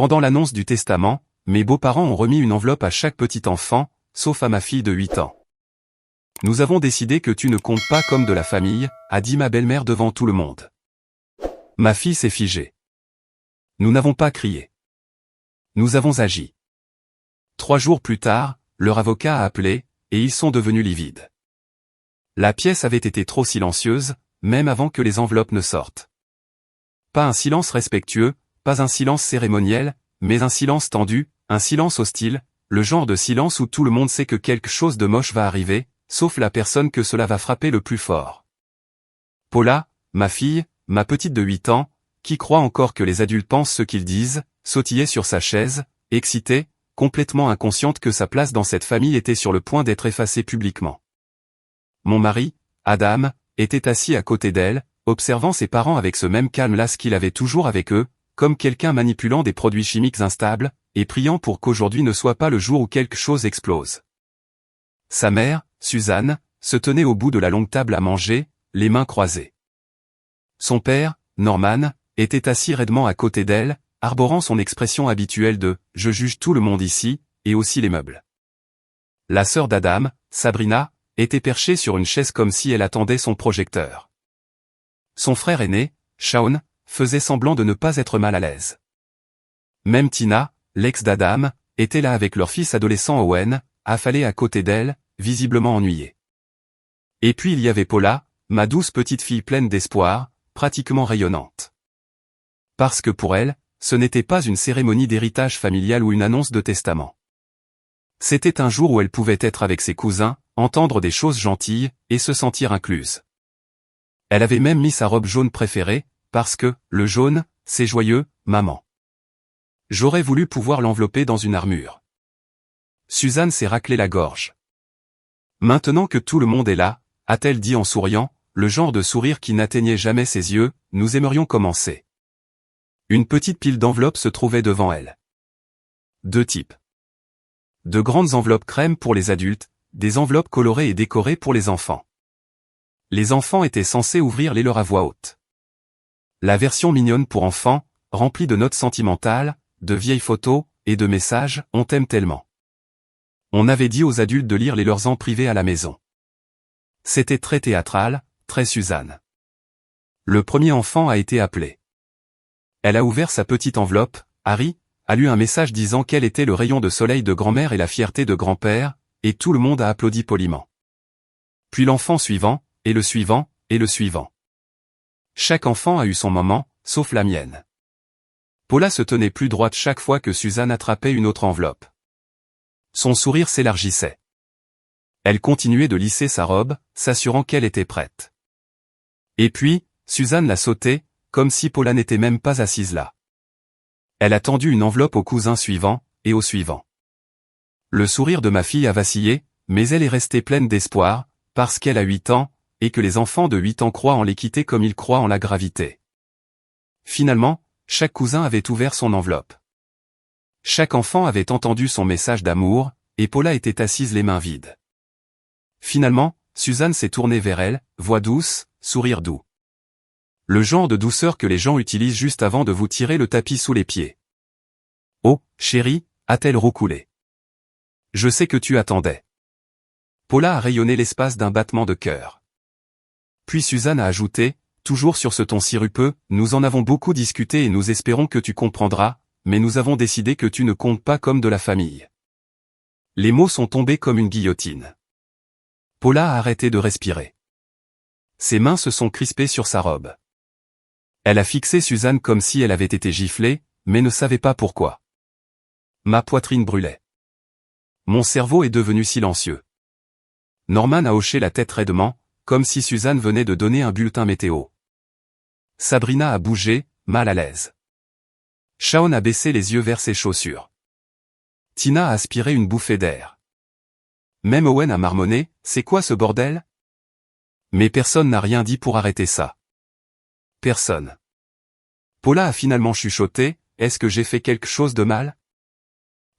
Pendant l'annonce du testament, mes beaux-parents ont remis une enveloppe à chaque petit enfant, sauf à ma fille de 8 ans. Nous avons décidé que tu ne comptes pas comme de la famille, a dit ma belle-mère devant tout le monde. Ma fille s'est figée. Nous n'avons pas crié. Nous avons agi. 3 jours plus tard, leur avocat a appelé, et ils sont devenus livides. La pièce avait été trop silencieuse, même avant que les enveloppes ne sortent. Pas un silence respectueux, pas un silence cérémoniel, mais un silence tendu, un silence hostile, le genre de silence où tout le monde sait que quelque chose de moche va arriver, sauf la personne que cela va frapper le plus fort. Paula, ma fille, ma petite de 8 ans, qui croit encore que les adultes pensent ce qu'ils disent, sautillait sur sa chaise, excitée, complètement inconsciente que sa place dans cette famille était sur le point d'être effacée publiquement. Mon mari, Adam, était assis à côté d'elle, observant ses parents avec ce même calme-là qu'il avait toujours avec eux, comme quelqu'un manipulant des produits chimiques instables, et priant pour qu'aujourd'hui ne soit pas le jour où quelque chose explose. Sa mère, Suzanne, se tenait au bout de la longue table à manger, les mains croisées. Son père, Norman, était assis raidement à côté d'elle, arborant son expression habituelle de « je juge tout le monde ici », et aussi les meubles. La sœur d'Adam, Sabrina, était perchée sur une chaise comme si elle attendait son projecteur. Son frère aîné, Shaun, faisait semblant de ne pas être mal à l'aise. Même Tina, l'ex d'Adam, était là avec leur fils adolescent Owen, affalé à côté d'elle, visiblement ennuyé. Et puis il y avait Paula, ma douce petite fille pleine d'espoir, pratiquement rayonnante. Parce que pour elle, ce n'était pas une cérémonie d'héritage familial ou une annonce de testament. C'était un jour où elle pouvait être avec ses cousins, entendre des choses gentilles, et se sentir incluse. Elle avait même mis sa robe jaune préférée, parce que, le jaune, c'est joyeux, maman. J'aurais voulu pouvoir l'envelopper dans une armure. Suzanne s'est raclé la gorge. Maintenant que tout le monde est là, a-t-elle dit en souriant, le genre de sourire qui n'atteignait jamais ses yeux, nous aimerions commencer. Une petite pile d'enveloppes se trouvait devant elle. 2 types. De grandes enveloppes crème pour les adultes, des enveloppes colorées et décorées pour les enfants. Les enfants étaient censés ouvrir les leurs à voix haute. La version mignonne pour enfants, remplie de notes sentimentales, de vieilles photos, et de messages, on t'aime tellement. On avait dit aux adultes de lire les leurs en privé à la maison. C'était très théâtral, très Suzanne. Le premier enfant a été appelé. Elle a ouvert sa petite enveloppe, Harry, a lu un message disant quel était le rayon de soleil de grand-mère et la fierté de grand-père, et tout le monde a applaudi poliment. Puis l'enfant suivant, et le suivant, et le suivant. Chaque enfant a eu son moment, sauf la mienne. Paula se tenait plus droite chaque fois que Suzanne attrapait une autre enveloppe. Son sourire s'élargissait. Elle continuait de lisser sa robe, s'assurant qu'elle était prête. Et puis, Suzanne l'a sauté, comme si Paula n'était même pas assise là. Elle a tendu une enveloppe au cousin suivant, et au suivant. Le sourire de ma fille a vacillé, mais elle est restée pleine d'espoir, parce qu'elle a 8 ans, et que les enfants de 8 ans croient en l'équité comme ils croient en la gravité. Finalement, chaque cousin avait ouvert son enveloppe. Chaque enfant avait entendu son message d'amour, et Paula était assise les mains vides. Finalement, Suzanne s'est tournée vers elle, voix douce, sourire doux. Le genre de douceur que les gens utilisent juste avant de vous tirer le tapis sous les pieds. Oh, chérie, a-t-elle roucoulé. Je sais que tu attendais. Paula a rayonné l'espace d'un battement de cœur. Puis Suzanne a ajouté, toujours sur ce ton sirupeux, nous en avons beaucoup discuté et nous espérons que tu comprendras, mais nous avons décidé que tu ne comptes pas comme de la famille. Les mots sont tombés comme une guillotine. Paula a arrêté de respirer. Ses mains se sont crispées sur sa robe. Elle a fixé Suzanne comme si elle avait été giflée, mais ne savait pas pourquoi. Ma poitrine brûlait. Mon cerveau est devenu silencieux. Norman a hoché la tête raidement, comme si Suzanne venait de donner un bulletin météo. Sabrina a bougé, mal à l'aise. Shaun a baissé les yeux vers ses chaussures. Tina a aspiré une bouffée d'air. Même Owen a marmonné, c'est quoi ce bordel? Mais personne n'a rien dit pour arrêter ça. Personne. Paula a finalement chuchoté, est-ce que j'ai fait quelque chose de mal?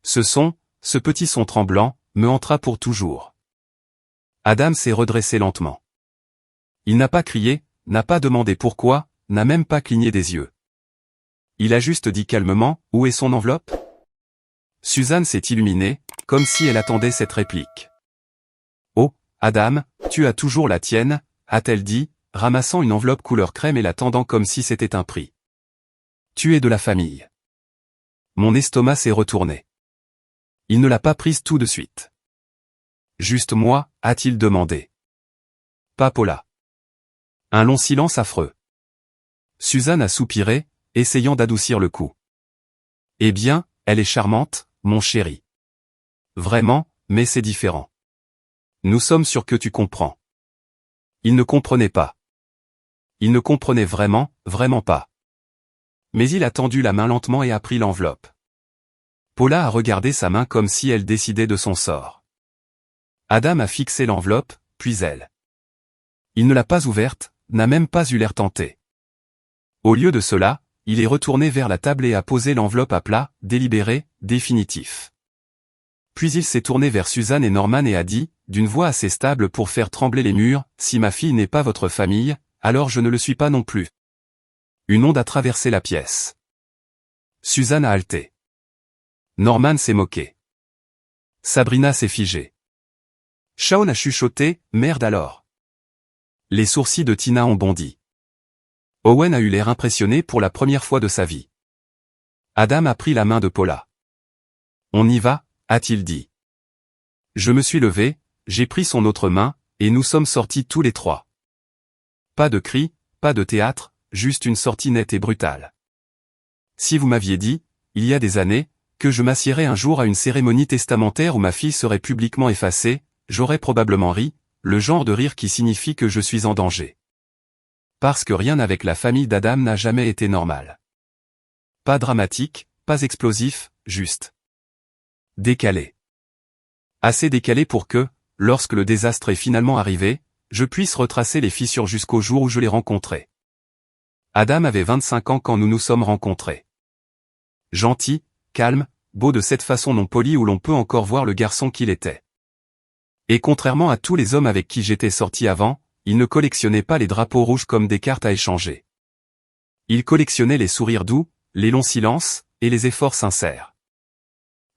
Ce petit son tremblant, me hantera pour toujours. Adam s'est redressé lentement. Il n'a pas crié, n'a pas demandé pourquoi, n'a même pas cligné des yeux. Il a juste dit calmement, où est son enveloppe? Suzanne s'est illuminée, comme si elle attendait cette réplique. Oh, Adam, tu as toujours la tienne, a-t-elle dit, ramassant une enveloppe couleur crème et la tendant comme si c'était un prix. Tu es de la famille. Mon estomac s'est retourné. Il ne l'a pas prise tout de suite. Juste moi, a-t-il demandé. Pas Paula. Un long silence affreux. Suzanne a soupiré, essayant d'adoucir le coup. Eh bien, elle est charmante, mon chéri. Vraiment, mais c'est différent. Nous sommes sûrs que tu comprends. Il ne comprenait pas. Il ne comprenait vraiment, vraiment pas. Mais il a tendu la main lentement et a pris l'enveloppe. Paula a regardé sa main comme si elle décidait de son sort. Adam a fixé l'enveloppe, puis elle. Il ne l'a pas ouverte, n'a même pas eu l'air tenté. Au lieu de cela, il est retourné vers la table et a posé l'enveloppe à plat, délibéré, définitif. Puis il s'est tourné vers Suzanne et Norman et a dit, d'une voix assez stable pour faire trembler les murs, « Si ma fille n'est pas votre famille, alors je ne le suis pas non plus. » Une onde a traversé la pièce. Suzanne a halté. Norman s'est moqué. Sabrina s'est figée. Shaun a chuchoté, « Merde alors !» Les sourcils de Tina ont bondi. Owen a eu l'air impressionné pour la première fois de sa vie. Adam a pris la main de Paula. « On y va ?» a-t-il dit. Je me suis levé, j'ai pris son autre main, et nous sommes sortis tous les trois. Pas de cris, pas de théâtre, juste une sortie nette et brutale. Si vous m'aviez dit, il y a des années, que je m'assierais un jour à une cérémonie testamentaire où ma fille serait publiquement effacée, j'aurais probablement ri, le genre de rire qui signifie que je suis en danger. Parce que rien avec la famille d'Adam n'a jamais été normal. Pas dramatique, pas explosif, juste décalé. Assez décalé pour que, lorsque le désastre est finalement arrivé, je puisse retracer les fissures jusqu'au jour où je l'ai rencontré. Adam avait 25 ans quand nous nous sommes rencontrés. Gentil, calme, beau de cette façon non polie où l'on peut encore voir le garçon qu'il était. Et contrairement à tous les hommes avec qui j'étais sorti avant, il ne collectionnait pas les drapeaux rouges comme des cartes à échanger. Il collectionnait les sourires doux, les longs silences, et les efforts sincères.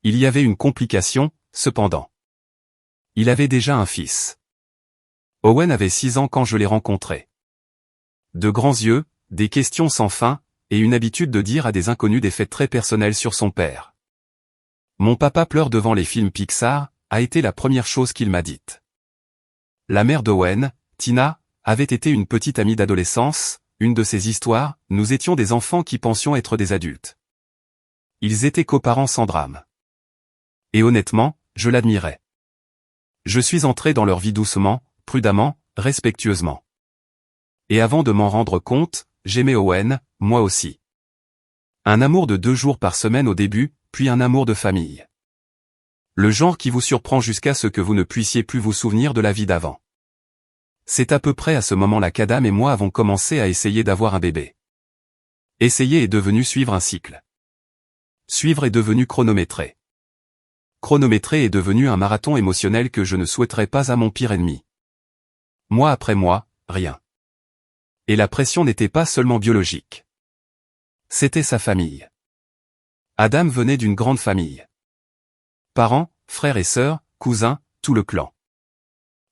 Il y avait une complication, cependant. Il avait déjà un fils. Owen avait 6 ans quand je l'ai rencontré. De grands yeux, des questions sans fin, et une habitude de dire à des inconnus des faits très personnels sur son père. Mon papa pleure devant les films Pixar, a été la première chose qu'il m'a dite. La mère d'Owen, Tina, avait été une petite amie d'adolescence, une de ses histoires, nous étions des enfants qui pensions être des adultes. Ils étaient coparents sans drame. Et honnêtement, je l'admirais. Je suis entré dans leur vie doucement, prudemment, respectueusement. Et avant de m'en rendre compte, j'aimais Owen, moi aussi. Un amour de 2 jours par semaine au début, puis un amour de famille. Le genre qui vous surprend jusqu'à ce que vous ne puissiez plus vous souvenir de la vie d'avant. C'est à peu près à ce moment-là qu'Adam et moi avons commencé à essayer d'avoir un bébé. Essayer est devenu suivre un cycle. Suivre est devenu chronométrer. Chronométrer est devenu un marathon émotionnel que je ne souhaiterais pas à mon pire ennemi. Mois après mois, rien. Et la pression n'était pas seulement biologique. C'était sa famille. Adam venait d'une grande famille. Parents, frères et sœurs, cousins, tout le clan.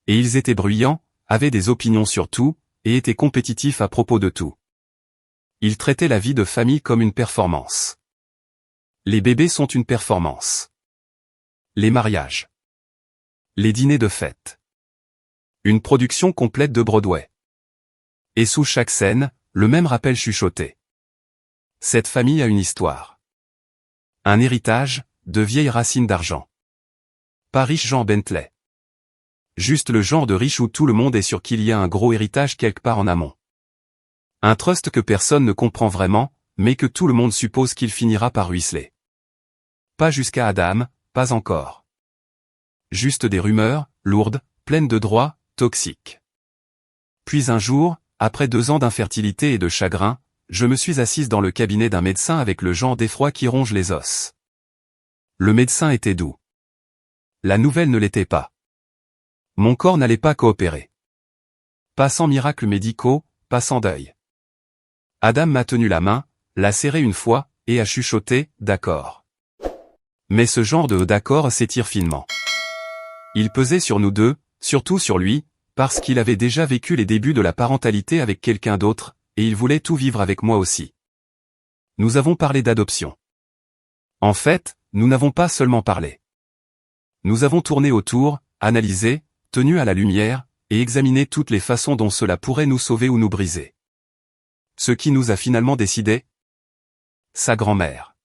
Et ils étaient bruyants, avaient des opinions sur tout, et étaient compétitifs à propos de tout. Ils traitaient la vie de famille comme une performance. Les bébés sont une performance. Les mariages. Les dîners de fête. Une production complète de Broadway. Et sous chaque scène, le même rappel chuchoté. Cette famille a une histoire. Un héritage, de vieilles racines d'argent. Pas riche Jean Bentley. Juste le genre de riche où tout le monde est sûr qu'il y a un gros héritage quelque part en amont. Un trust que personne ne comprend vraiment, mais que tout le monde suppose qu'il finira par ruisseler. Pas jusqu'à Adam, pas encore. Juste des rumeurs, lourdes, pleines de droits, toxiques. Puis un jour, après 2 ans d'infertilité et de chagrin, je me suis assise dans le cabinet d'un médecin avec le genre d'effroi qui ronge les os. Le médecin était doux. La nouvelle ne l'était pas. Mon corps n'allait pas coopérer. Pas sans miracles médicaux, pas sans deuil. Adam m'a tenu la main, l'a serré une fois, et a chuchoté « d'accord ». Mais ce genre de « d'accord » s'étire finement. Il pesait sur nous deux, surtout sur lui, parce qu'il avait déjà vécu les débuts de la parentalité avec quelqu'un d'autre, et il voulait tout vivre avec moi aussi. Nous avons parlé d'adoption. En fait, nous n'avons pas seulement parlé. Nous avons tourné autour, analysé, tenu à la lumière, et examiné toutes les façons dont cela pourrait nous sauver ou nous briser. Ce qui nous a finalement décidé? Sa grand-mère.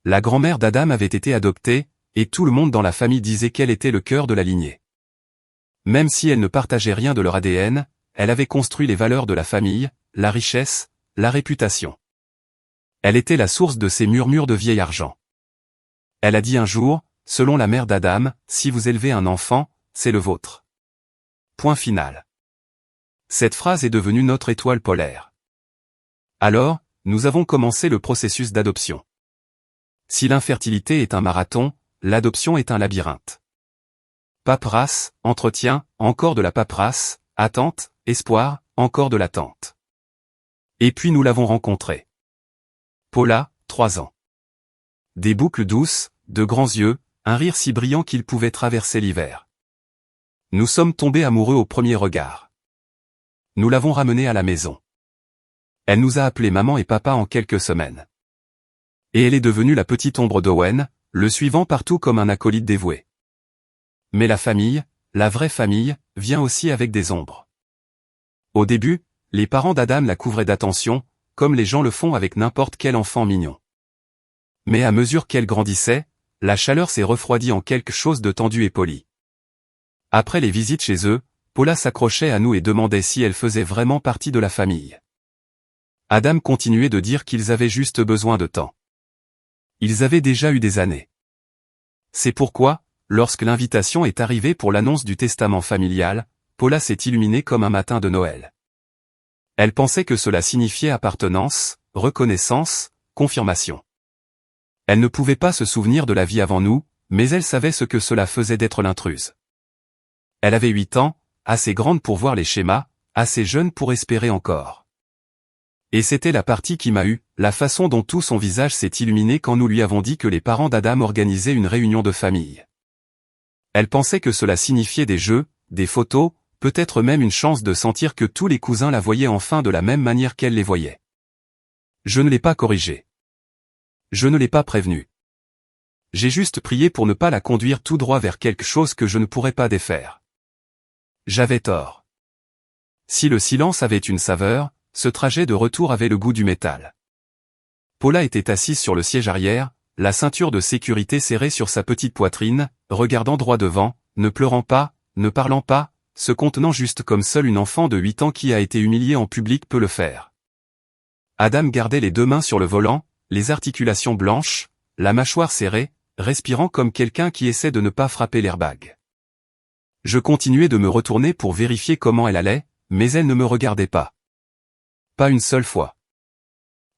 La grand-mère d'Adam avait été adoptée, et tout le monde dans la famille disait qu'elle était le cœur de la lignée. Même si elle ne partageait rien de leur ADN, elle avait construit les valeurs de la famille, la richesse, la réputation. Elle était la source de ces murmures de vieil argent. Elle a dit un jour, selon la mère d'Adam, si vous élevez un enfant, c'est le vôtre. Point final. Cette phrase est devenue notre étoile polaire. Alors, nous avons commencé le processus d'adoption. Si l'infertilité est un marathon, l'adoption est un labyrinthe. Paperasse, entretien, encore de la paperasse, attente, espoir, encore de l'attente. Et puis nous l'avons rencontrée. Paula, 3 ans. Des boucles douces, de grands yeux, un rire si brillant qu'il pouvait traverser l'hiver. Nous sommes tombés amoureux au premier regard. Nous l'avons ramenée à la maison. Elle nous a appelés maman et papa en quelques semaines. Et elle est devenue la petite ombre d'Owen, le suivant partout comme un acolyte dévoué. Mais la famille, la vraie famille, vient aussi avec des ombres. Au début, les parents d'Adam la couvraient d'attention, comme les gens le font avec n'importe quel enfant mignon. Mais à mesure qu'elle grandissait, la chaleur s'est refroidie en quelque chose de tendu et poli. Après les visites chez eux, Paula s'accrochait à nous et demandait si elle faisait vraiment partie de la famille. Adam continuait de dire qu'ils avaient juste besoin de temps. Ils avaient déjà eu des années. C'est pourquoi, lorsque l'invitation est arrivée pour l'annonce du testament familial, Paula s'est illuminée comme un matin de Noël. Elle pensait que cela signifiait appartenance, reconnaissance, confirmation. Elle ne pouvait pas se souvenir de la vie avant nous, mais elle savait ce que cela faisait d'être l'intruse. Elle avait 8 ans, assez grande pour voir les schémas, assez jeune pour espérer encore. Et c'était la partie qui m'a eu, la façon dont tout son visage s'est illuminé quand nous lui avons dit que les parents d'Adam organisaient une réunion de famille. Elle pensait que cela signifiait des jeux, des photos, peut-être même une chance de sentir que tous les cousins la voyaient enfin de la même manière qu'elle les voyait. Je ne l'ai pas corrigée. Je ne l'ai pas prévenue. J'ai juste prié pour ne pas la conduire tout droit vers quelque chose que je ne pourrais pas défaire. J'avais tort. Si le silence avait une saveur, ce trajet de retour avait le goût du métal. Paula était assise sur le siège arrière, la ceinture de sécurité serrée sur sa petite poitrine, regardant droit devant, ne pleurant pas, ne parlant pas, se contenant juste comme seule une enfant de 8 ans qui a été humiliée en public peut le faire. Adam gardait les 2 mains sur le volant, les articulations blanches, la mâchoire serrée, respirant comme quelqu'un qui essaie de ne pas frapper l'airbag. Je continuais de me retourner pour vérifier comment elle allait, mais elle ne me regardait pas. Pas une seule fois.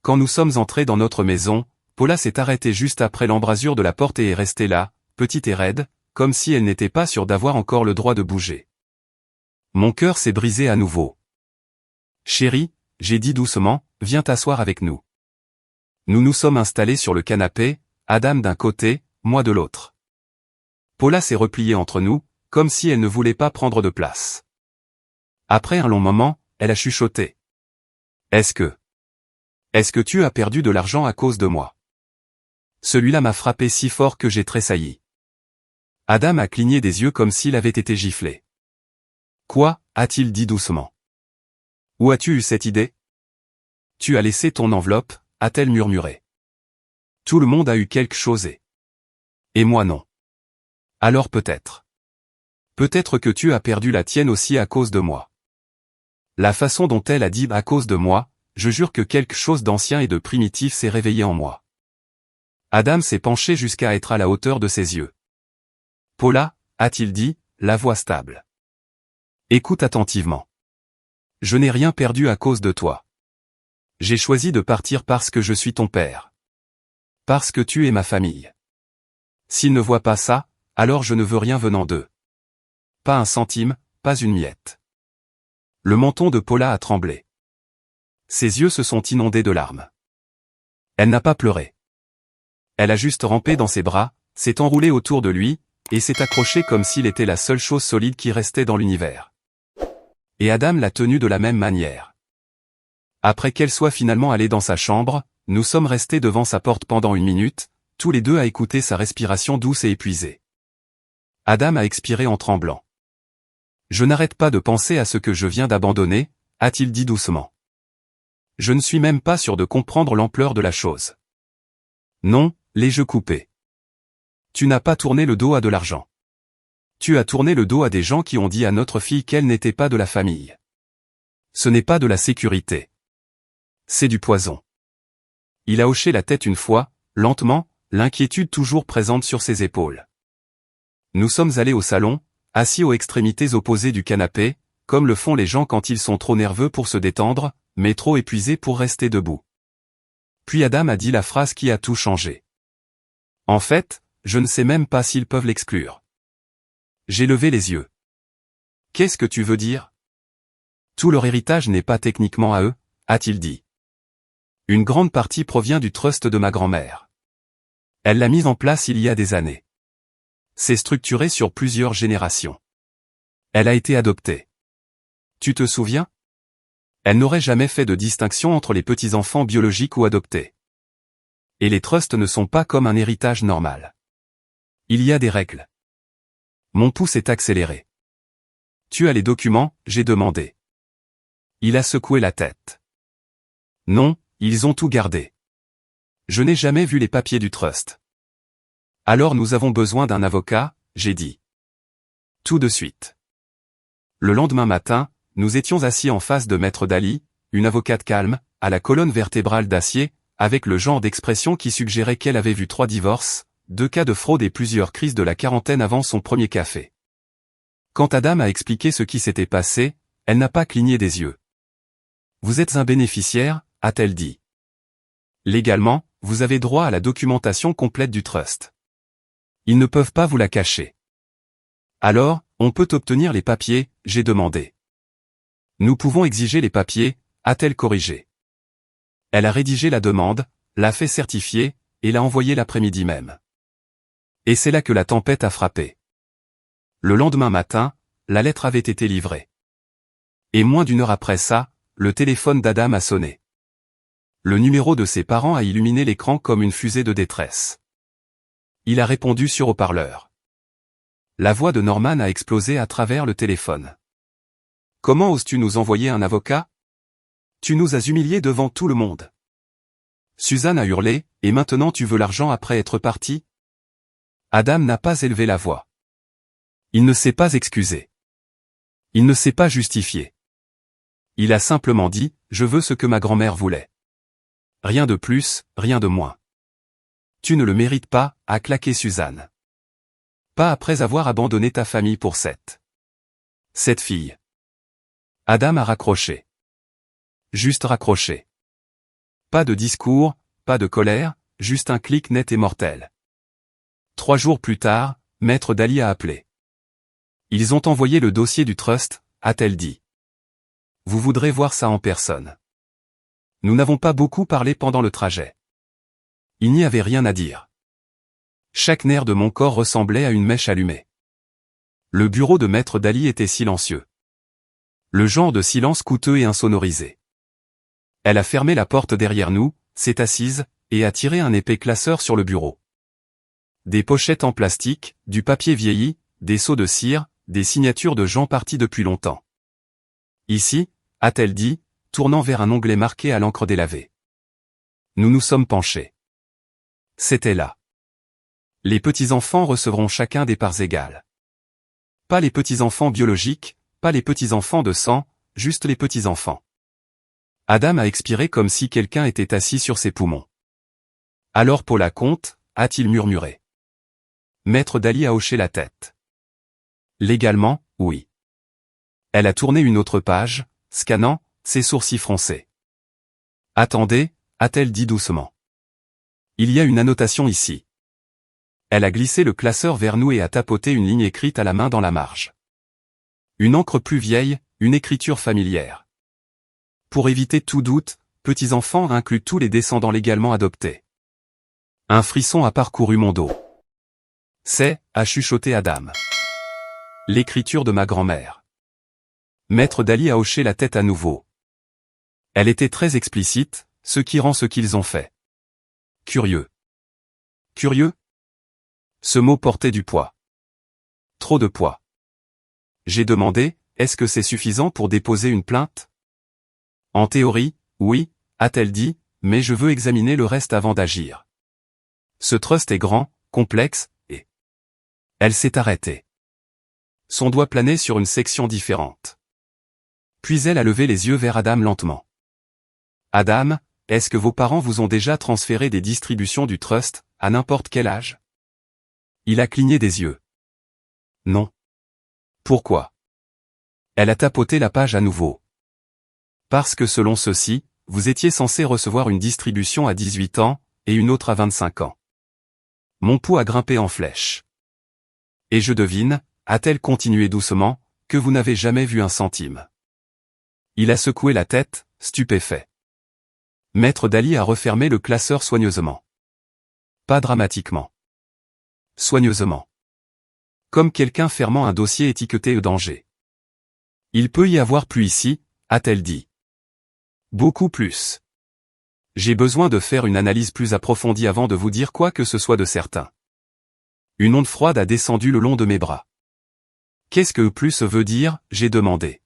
Quand nous sommes entrés dans notre maison, Paula s'est arrêtée juste après l'embrasure de la porte et est restée là, petite et raide, comme si elle n'était pas sûre d'avoir encore le droit de bouger. Mon cœur s'est brisé à nouveau. Chérie, j'ai dit doucement, viens t'asseoir avec nous. Nous nous sommes installés sur le canapé, Adam d'un côté, moi de l'autre. Paula s'est repliée entre nous, comme si elle ne voulait pas prendre de place. Après un long moment, elle a chuchoté. Est-ce que tu as perdu de l'argent à cause de moi? Celui-là m'a frappé si fort que j'ai tressailli. Adam a cligné des yeux comme s'il avait été giflé. Quoi, a-t-il dit doucement. Où as-tu eu cette idée? Tu as laissé ton enveloppe, a-t-elle murmuré. Tout le monde a eu quelque chose et moi non. Alors peut-être. Peut-être que tu as perdu la tienne aussi à cause de moi. La façon dont elle a dit à cause de moi, je jure que quelque chose d'ancien et de primitif s'est réveillé en moi. Adam s'est penché jusqu'à être à la hauteur de ses yeux. Paula, a-t-il dit, la voix stable. Écoute attentivement. Je n'ai rien perdu à cause de toi. J'ai choisi de partir parce que je suis ton père. Parce que tu es ma famille. S'ils ne voient pas ça, alors je ne veux rien venant d'eux. Pas un centime, pas une miette. Le menton de Paula a tremblé. Ses yeux se sont inondés de larmes. Elle n'a pas pleuré. Elle a juste rampé dans ses bras, s'est enroulée autour de lui, et s'est accrochée comme s'il était la seule chose solide qui restait dans l'univers. Et Adam l'a tenue de la même manière. Après qu'elle soit finalement allée dans sa chambre, nous sommes restés devant sa porte pendant 1 minute, tous les deux à écouter sa respiration douce et épuisée. Adam a expiré en tremblant. Je n'arrête pas de penser à ce que je viens d'abandonner, a-t-il dit doucement. Je ne suis même pas sûr de comprendre l'ampleur de la chose. Non, les jeux coupés. Tu n'as pas tourné le dos à de l'argent. Tu as tourné le dos à des gens qui ont dit à notre fille qu'elle n'était pas de la famille. Ce n'est pas de la sécurité. C'est du poison. Il a hoché la tête une fois, lentement, l'inquiétude toujours présente sur ses épaules. Nous sommes allés au salon, assis aux extrémités opposées du canapé, comme le font les gens quand ils sont trop nerveux pour se détendre, mais trop épuisés pour rester debout. Puis Adam a dit la phrase qui a tout changé. En fait, je ne sais même pas s'ils peuvent l'exclure. J'ai levé les yeux. Qu'est-ce que tu veux dire? Tout leur héritage n'est pas techniquement à eux, a-t-il dit. Une grande partie provient du trust de ma grand-mère. Elle l'a mise en place il y a des années. C'est structuré sur plusieurs générations. Elle a été adoptée. Tu te souviens? Elle n'aurait jamais fait de distinction entre les petits-enfants biologiques ou adoptés. Et les trusts ne sont pas comme un héritage normal. Il y a des règles. Mon pouce est accéléré. Tu as les documents, j'ai demandé. Il a secoué la tête. Non, ils ont tout gardé. Je n'ai jamais vu les papiers du trust. Alors nous avons besoin d'un avocat, j'ai dit. Tout de suite. Le lendemain matin, nous étions assis en face de Maître Daly, une avocate calme, à la colonne vertébrale d'acier, avec le genre d'expression qui suggérait qu'elle avait vu 3 divorces, 2 cas de fraude et plusieurs crises de la quarantaine avant son premier café. Quand Adam a expliqué ce qui s'était passé, elle n'a pas cligné des yeux. Vous êtes un bénéficiaire, a-t-elle dit. Légalement, vous avez droit à la documentation complète du trust. Ils ne peuvent pas vous la cacher. Alors, on peut obtenir les papiers, j'ai demandé. Nous pouvons exiger les papiers, a-t-elle corrigé. Elle a rédigé la demande, l'a fait certifier, et l'a envoyée l'après-midi même. Et c'est là que la tempête a frappé. Le lendemain matin, la lettre avait été livrée. Et moins d'1 heure après ça, le téléphone d'Adam a sonné. Le numéro de ses parents a illuminé l'écran comme une fusée de détresse. Il a répondu sur haut-parleur. La voix de Norman a explosé à travers le téléphone. Comment oses-tu nous envoyer un avocat? Tu nous as humiliés devant tout le monde. Suzanne a hurlé, et maintenant tu veux l'argent après être parti? Adam n'a pas élevé la voix. Il ne s'est pas excusé. Il ne s'est pas justifié. Il a simplement dit, je veux ce que ma grand-mère voulait. Rien de plus, rien de moins. Tu ne le mérites pas, a claqué Suzanne. Pas après avoir abandonné ta famille pour cette fille. Adam a raccroché. Juste raccroché. Pas de discours, pas de colère, juste un clic net et mortel. 3 jours plus tard, Maître Daly a appelé. Ils ont envoyé le dossier du trust, a-t-elle dit. Vous voudrez voir ça en personne. Nous n'avons pas beaucoup parlé pendant le trajet. Il n'y avait rien à dire. Chaque nerf de mon corps ressemblait à une mèche allumée. Le bureau de Maître Daly était silencieux. Le genre de silence coûteux et insonorisé. Elle a fermé la porte derrière nous, s'est assise, et a tiré un épais classeur sur le bureau. Des pochettes en plastique, du papier vieilli, des seaux de cire, des signatures de gens partis depuis longtemps. Ici, a-t-elle dit, tournant vers un onglet marqué à l'encre délavée. Nous nous sommes penchés. C'était là. Les petits-enfants recevront chacun des parts égales. Pas les petits-enfants biologiques, pas les petits-enfants de sang, juste les petits-enfants. Adam a expiré comme si quelqu'un était assis sur ses poumons. Alors Paula compte, a-t-il murmuré. Maître Daly a hoché la tête. Légalement, oui. Elle a tourné une autre page, scannant, ses sourcils froncés. Attendez, a-t-elle dit doucement. Il y a une annotation ici. Elle a glissé le classeur vers nous et a tapoté une ligne écrite à la main dans la marge. Une encre plus vieille, une écriture familière. Pour éviter tout doute, petits-enfants inclut tous les descendants légalement adoptés. Un frisson a parcouru mon dos. C'est, a chuchoté Adam. L'écriture de ma grand-mère. Maître Dali a hoché la tête à nouveau. Elle était très explicite, ce qui rend ce qu'ils ont fait. Curieux. Curieux? Ce mot portait du poids. Trop de poids. J'ai demandé, est-ce que c'est suffisant pour déposer une plainte? En théorie, oui, a-t-elle dit, mais je veux examiner le reste avant d'agir. Ce trust est grand, complexe, et... Elle s'est arrêtée. Son doigt planait sur une section différente. Puis elle a levé les yeux vers Adam lentement. Adam, est-ce que vos parents vous ont déjà transféré des distributions du trust, à n'importe quel âge? Il a cligné des yeux. Non. Pourquoi? Elle a tapoté la page à nouveau. Parce que selon ceci, vous étiez censé recevoir une distribution à 18 ans, et une autre à 25 ans. Mon pouls a grimpé en flèche. Et je devine, a-t-elle continué doucement, que vous n'avez jamais vu un centime. Il a secoué la tête, stupéfait. Maître Dali a refermé le classeur soigneusement. Pas dramatiquement. Soigneusement. Comme quelqu'un fermant un dossier étiqueté E danger. Il peut y avoir plus ici, a-t-elle dit. Beaucoup plus. J'ai besoin de faire une analyse plus approfondie avant de vous dire quoi que ce soit de certain. Une onde froide a descendu le long de mes bras. Qu'est-ce que plus veut dire, j'ai demandé.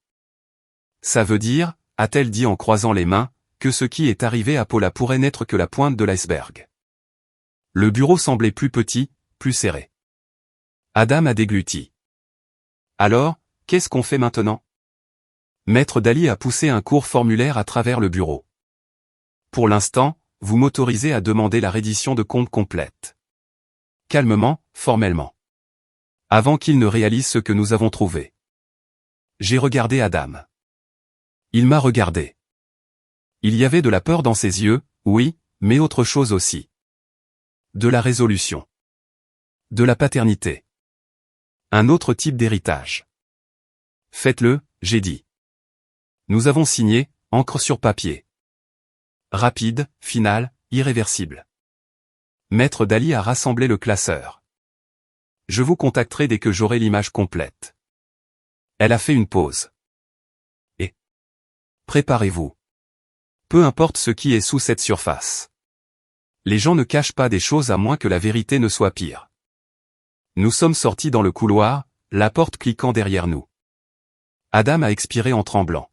Ça veut dire, a-t-elle dit en croisant les mains, que ce qui est arrivé à Paula pourrait n'être que la pointe de l'iceberg. Le bureau semblait plus petit, plus serré. Adam a dégluti. Alors, qu'est-ce qu'on fait maintenant? Maître Dali a poussé un court formulaire à travers le bureau. Pour l'instant, vous m'autorisez à demander la reddition de compte complète. Calmement, formellement. Avant qu'il ne réalise ce que nous avons trouvé. J'ai regardé Adam. Il m'a regardé. Il y avait de la peur dans ses yeux, oui, mais autre chose aussi. De la résolution. De la paternité. Un autre type d'héritage. Faites-le, j'ai dit. Nous avons signé, encre sur papier. Rapide, final, irréversible. Maître Dali a rassemblé le classeur. Je vous contacterai dès que j'aurai l'image complète. Elle a fait une pause. Et préparez-vous. Peu importe ce qui est sous cette surface. Les gens ne cachent pas des choses à moins que la vérité ne soit pire. Nous sommes sortis dans le couloir, la porte cliquant derrière nous. Adam a expiré en tremblant.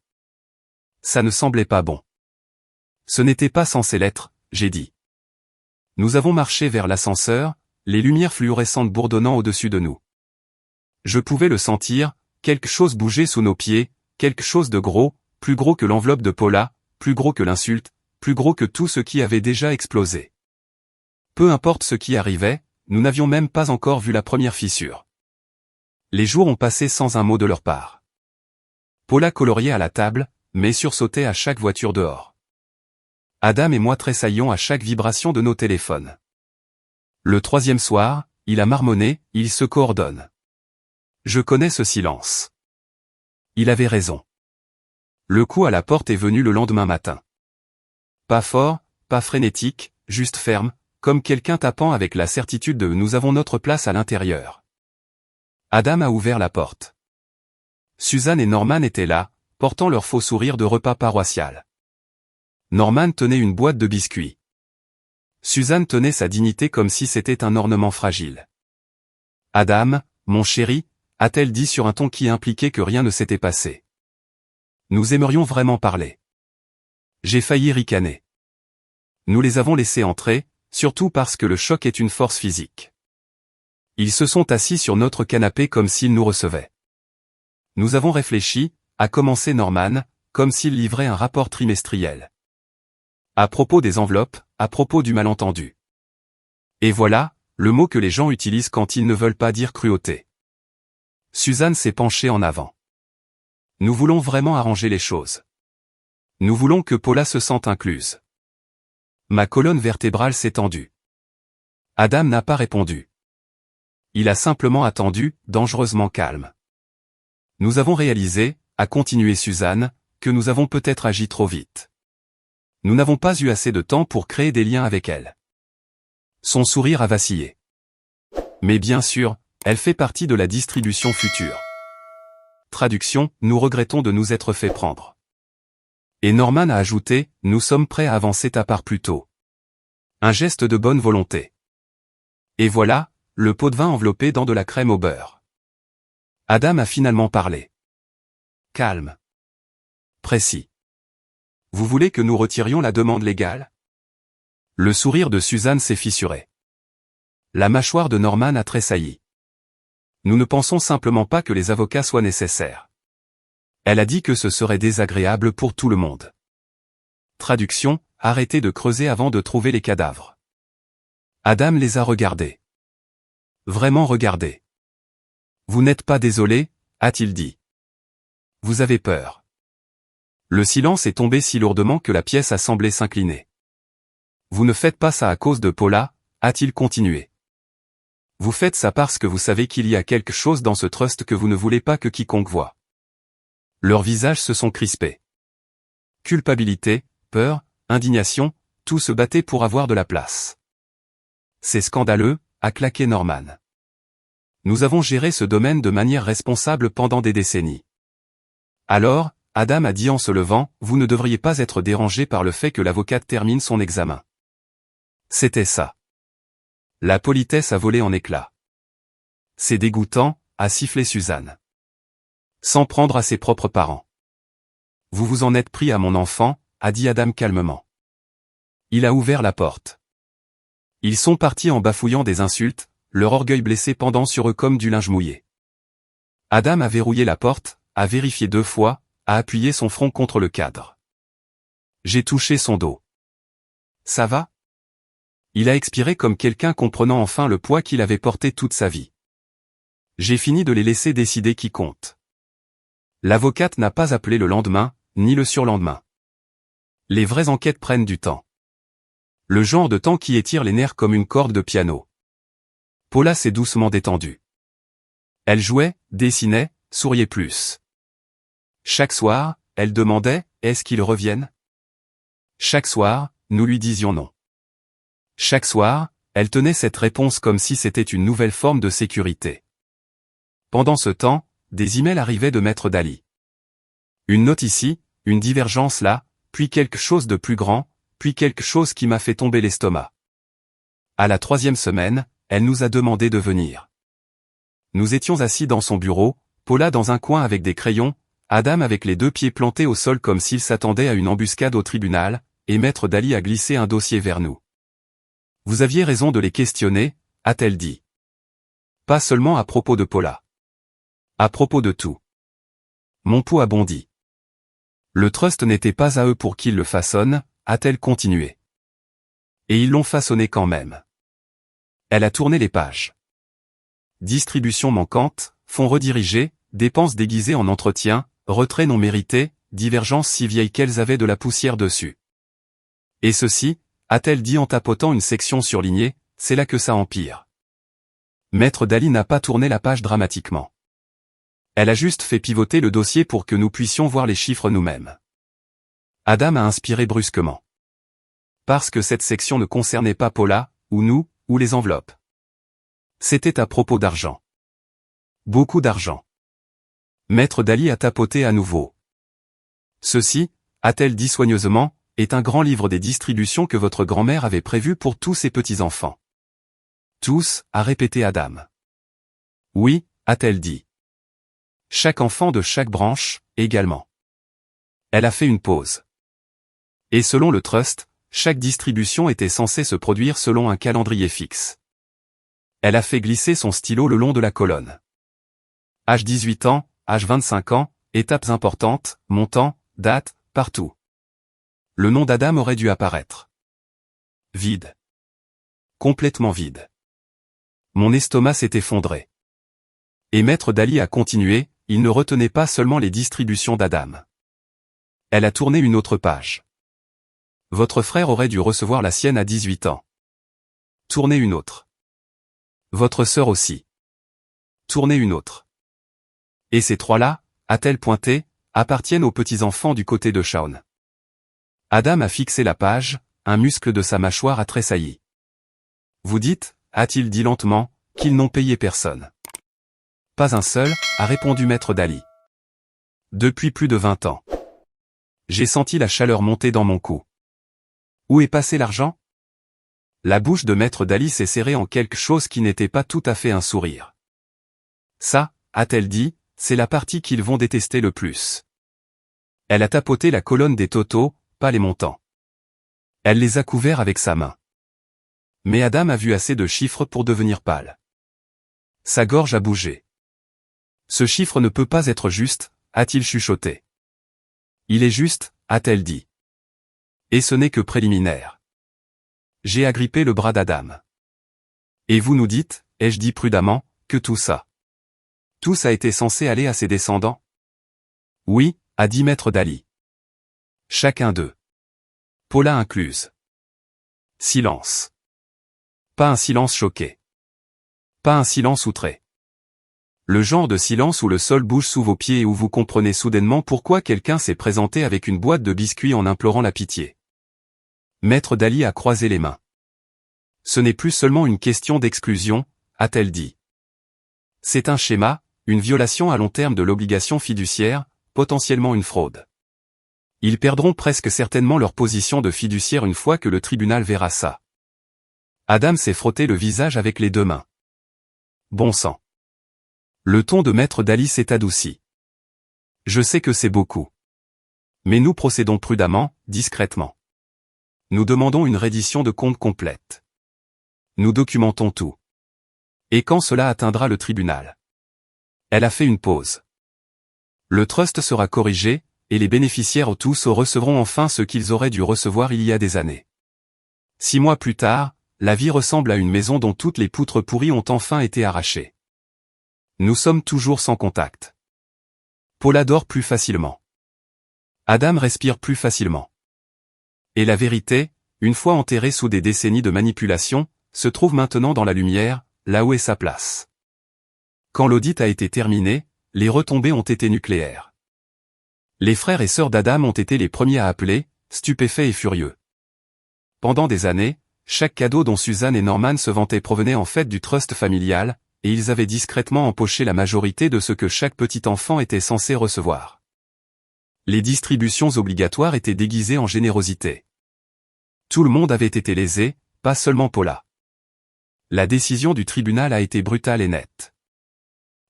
Ça ne semblait pas bon. Ce n'était pas censé l'être, j'ai dit. Nous avons marché vers l'ascenseur, les lumières fluorescentes bourdonnant au-dessus de nous. Je pouvais le sentir, quelque chose bougeait sous nos pieds, quelque chose de gros, plus gros que l'enveloppe de Paula, plus gros que l'insulte, plus gros que tout ce qui avait déjà explosé. Peu importe ce qui arrivait, nous n'avions même pas encore vu la première fissure. Les jours ont passé sans un mot de leur part. Paula coloriait à la table, mais sursautait à chaque voiture dehors. Adam et moi tressaillions à chaque vibration de nos téléphones. Le troisième soir, il a marmonné, il se coordonne. Je connais ce silence. Il avait raison. Le coup à la porte est venu le lendemain matin. Pas fort, pas frénétique, juste ferme, comme quelqu'un tapant avec la certitude de « nous avons notre place à l'intérieur ». Adam a ouvert la porte. Suzanne et Norman étaient là, portant leur faux sourire de repas paroissial. Norman tenait une boîte de biscuits. Suzanne tenait sa dignité comme si c'était un ornement fragile. « Adam, mon chéri », a-t-elle dit sur un ton qui impliquait que rien ne s'était passé. Nous aimerions vraiment parler. J'ai failli ricaner. Nous les avons laissés entrer, surtout parce que le choc est une force physique. Ils se sont assis sur notre canapé comme s'ils nous recevaient. Nous avons réfléchi, a commencé Norman, comme s'il livrait un rapport trimestriel. À propos des enveloppes, à propos du malentendu. Et voilà, le mot que les gens utilisent quand ils ne veulent pas dire cruauté. Suzanne s'est penchée en avant. Nous voulons vraiment arranger les choses. Nous voulons que Paula se sente incluse. Ma colonne vertébrale s'est tendue. Adam n'a pas répondu. Il a simplement attendu, dangereusement calme. Nous avons réalisé, a continué Suzanne, que nous avons peut-être agi trop vite. Nous n'avons pas eu assez de temps pour créer des liens avec elle. Son sourire a vacillé. Mais bien sûr, elle fait partie de la distribution future. Traduction, nous regrettons de nous être fait prendre. Et Norman a ajouté, nous sommes prêts à avancer ta part plus tôt. Un geste de bonne volonté. Et voilà, le pot de vin enveloppé dans de la crème au beurre. Adam a finalement parlé. Calme. Précis. Vous voulez que nous retirions la demande légale? Le sourire de Suzanne s'est fissuré. La mâchoire de Norman a tressailli. Nous ne pensons simplement pas que les avocats soient nécessaires. Elle a dit que ce serait désagréable pour tout le monde. Traduction, arrêtez de creuser avant de trouver les cadavres. Adam les a regardés. Vraiment regardés. Vous n'êtes pas désolé, a-t-il dit. Vous avez peur. Le silence est tombé si lourdement que la pièce a semblé s'incliner. Vous ne faites pas ça à cause de Paula, a-t-il continué. Vous faites ça parce que vous savez qu'il y a quelque chose dans ce trust que vous ne voulez pas que quiconque voie. Leurs visages se sont crispés. Culpabilité, peur, indignation, tout se battait pour avoir de la place. C'est scandaleux, a claqué Norman. Nous avons géré ce domaine de manière responsable pendant des décennies. Alors, Adam a dit en se levant, vous ne devriez pas être dérangé par le fait que l'avocate termine son examen. C'était ça. La politesse a volé en éclats. C'est dégoûtant, a sifflé Suzanne. Sans prendre à ses propres parents. Vous vous en êtes pris à mon enfant, a dit Adam calmement. Il a ouvert la porte. Ils sont partis en bafouillant des insultes, leur orgueil blessé pendant sur eux comme du linge mouillé. Adam a verrouillé la porte, a vérifié 2 fois, a appuyé son front contre le cadre. J'ai touché son dos. Ça va? Il a expiré comme quelqu'un comprenant enfin le poids qu'il avait porté toute sa vie. J'ai fini de les laisser décider qui compte. L'avocate n'a pas appelé le lendemain, ni le surlendemain. Les vraies enquêtes prennent du temps. Le genre de temps qui étire les nerfs comme une corde de piano. Paula s'est doucement détendue. Elle jouait, dessinait, souriait plus. Chaque soir, elle demandait, est-ce qu'ils reviennent? Chaque soir, nous lui disions non. Chaque soir, elle tenait cette réponse comme si c'était une nouvelle forme de sécurité. Pendant ce temps, des emails arrivaient de Maître Daly. Une note ici, une divergence là, puis quelque chose de plus grand, puis quelque chose qui m'a fait tomber l'estomac. À la 3e semaine, elle nous a demandé de venir. Nous étions assis dans son bureau, Paula dans un coin avec des crayons, Adam avec les 2 pieds plantés au sol comme s'il s'attendait à une embuscade au tribunal, et Maître Daly a glissé un dossier vers nous. Vous aviez raison de les questionner, a-t-elle dit. Pas seulement à propos de Paula. À propos de tout. Mon pouls a bondi. Le trust n'était pas à eux pour qu'ils le façonnent, a-t-elle continué. Et ils l'ont façonné quand même. Elle a tourné les pages. Distribution manquante, fonds redirigés, dépenses déguisées en entretien, retrait non mérité, divergences si vieilles qu'elles avaient de la poussière dessus. Et ceci, a-t-elle dit en tapotant une section surlignée, c'est là que ça empire. Maître Daly n'a pas tourné la page dramatiquement. Elle a juste fait pivoter le dossier pour que nous puissions voir les chiffres nous-mêmes. Adam a inspiré brusquement. Parce que cette section ne concernait pas Paula, ou nous, ou les enveloppes. C'était à propos d'argent. Beaucoup d'argent. Maître Daly a tapoté à nouveau. Ceci, a-t-elle dit soigneusement, est un grand livre des distributions que votre grand-mère avait prévu pour tous ses petits-enfants. Tous, a répété Adam. Oui, a-t-elle dit. Chaque enfant de chaque branche, également. Elle a fait une pause. Et selon le trust, chaque distribution était censée se produire selon un calendrier fixe. Elle a fait glisser son stylo le long de la colonne. Âge 18 ans, âge 25 ans, étapes importantes, montant, date, partout. Le nom d'Adam aurait dû apparaître. Vide. Complètement vide. Mon estomac s'est effondré. Et Maître Daly a continué, il ne retenait pas seulement les distributions d'Adam. Elle a tourné une autre page. Votre frère aurait dû recevoir la sienne à 18 ans. Tournez une autre. Votre sœur aussi. Tournez une autre. Et ces 3-là, a-t-elle pointé, appartiennent aux petits-enfants du côté de Shaun. Adam a fixé la page, un muscle de sa mâchoire a tressailli. Vous dites, a-t-il dit lentement, qu'ils n'ont payé personne. Pas un seul, a répondu maître Daly. Depuis plus de 20 ans. J'ai senti la chaleur monter dans mon cou. Où est passé l'argent? La bouche de maître Daly s'est serrée en quelque chose qui n'était pas tout à fait un sourire. Ça, a-t-elle dit, c'est la partie qu'ils vont détester le plus. Elle a tapoté la colonne des totaux, pas les montants. Elle les a couverts avec sa main. Mais Adam a vu assez de chiffres pour devenir pâle. Sa gorge a bougé. Ce chiffre ne peut pas être juste, a-t-il chuchoté. Il est juste, a-t-elle dit. Et ce n'est que préliminaire. J'ai agrippé le bras d'Adam. Et vous nous dites, ai-je dit prudemment, que tout ça a été censé aller à ses descendants? Oui, a dit maître Daly. Chacun d'eux. Paula incluse. Silence. Pas un silence choqué. Pas un silence outré. Le genre de silence où le sol bouge sous vos pieds et où vous comprenez soudainement pourquoi quelqu'un s'est présenté avec une boîte de biscuits en implorant la pitié. Maître Daly a croisé les mains. Ce n'est plus seulement une question d'exclusion, a-t-elle dit. C'est un schéma, une violation à long terme de l'obligation fiduciaire, potentiellement une fraude. Ils perdront presque certainement leur position de fiduciaire une fois que le tribunal verra ça. Adam s'est frotté le visage avec les deux mains. Bon sang. Le ton de maître Daly s'est adouci. Je sais que c'est beaucoup. Mais nous procédons prudemment, discrètement. Nous demandons une reddition de compte complète. Nous documentons tout. Et quand cela atteindra le tribunal? Elle a fait une pause. Le trust sera corrigé, et les bénéficiaires tous recevront enfin ce qu'ils auraient dû recevoir il y a des années. 6 mois plus tard, la vie ressemble à une maison dont toutes les poutres pourries ont enfin été arrachées. Nous sommes toujours sans contact. Paula dort plus facilement. Adam respire plus facilement. Et la vérité, une fois enterrée sous des décennies de manipulation, se trouve maintenant dans la lumière, là où est sa place. Quand l'audit a été terminé, les retombées ont été nucléaires. Les frères et sœurs d'Adam ont été les premiers à appeler, stupéfaits et furieux. Pendant des années, chaque cadeau dont Suzanne et Norman se vantaient provenait en fait du trust familial, et ils avaient discrètement empoché la majorité de ce que chaque petit enfant était censé recevoir. Les distributions obligatoires étaient déguisées en générosité. Tout le monde avait été lésé, pas seulement Paula. La décision du tribunal a été brutale et nette.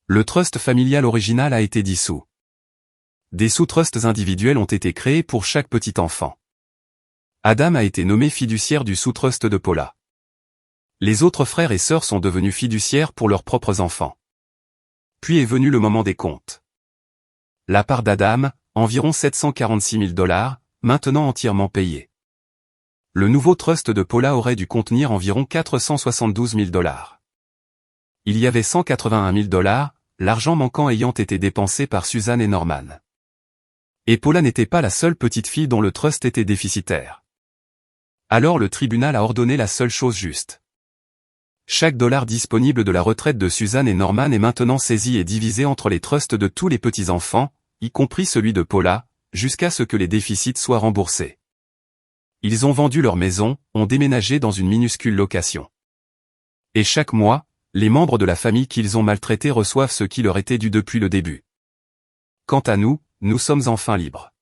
Le trust familial original a été dissous. Des sous-trusts individuels ont été créés pour chaque petit enfant. Adam a été nommé fiduciaire du sous-trust de Paula. Les autres frères et sœurs sont devenus fiduciaires pour leurs propres enfants. Puis est venu le moment des comptes. La part d'Adam, environ 746 000 $, maintenant entièrement payée. Le nouveau trust de Paula aurait dû contenir environ 472 000 $. Il y avait 181 000 $, l'argent manquant ayant été dépensé par Suzanne et Norman. Et Paula n'était pas la seule petite fille dont le trust était déficitaire. Alors le tribunal a ordonné la seule chose juste. Chaque dollar disponible de la retraite de Suzanne et Norman est maintenant saisi et divisé entre les trusts de tous les petits-enfants, y compris celui de Paula, jusqu'à ce que les déficits soient remboursés. Ils ont vendu leur maison, ont déménagé dans une minuscule location. Et chaque mois, les membres de la famille qu'ils ont maltraités reçoivent ce qui leur était dû depuis le début. Quant à nous, nous sommes enfin libres.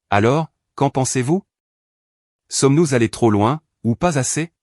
Alors, qu'en pensez-vous? Sommes-nous allés trop loin, ou pas assez?